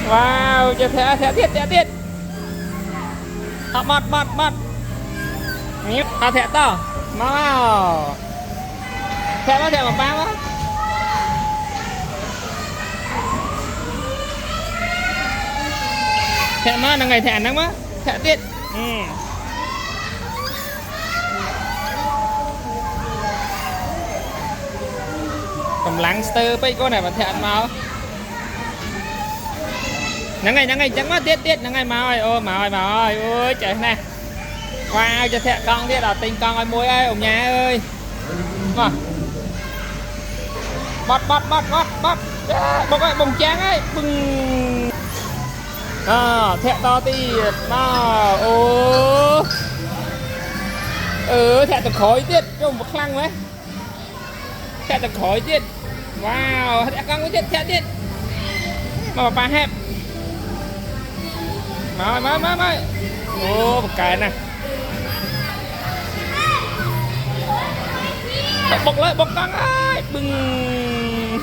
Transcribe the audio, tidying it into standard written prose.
wow cho thẻ tiết mất thẻ to wow thẻ mà ba quá thẻ mà là ngày thẻ nắng má thẻ tiết cầm lăng sơ bây cô này mà thẹn máu nắng ngày trắng quá tiết nắng ngày máu ơi ô máu ơi ôi trời nè wow cho thẹn con tiết là tình con ơi môi ơi ông nhà ơi mà bọt bọt ơi bông tráng ấy bừng thẹn to tiết mà ô thẹn từ khói tiết cho một khăn mấy thẹn từ khói tiết wow thẹn con có thẹn tiết mà bà hẹp mới ô một cái nè bọc con ơi bừng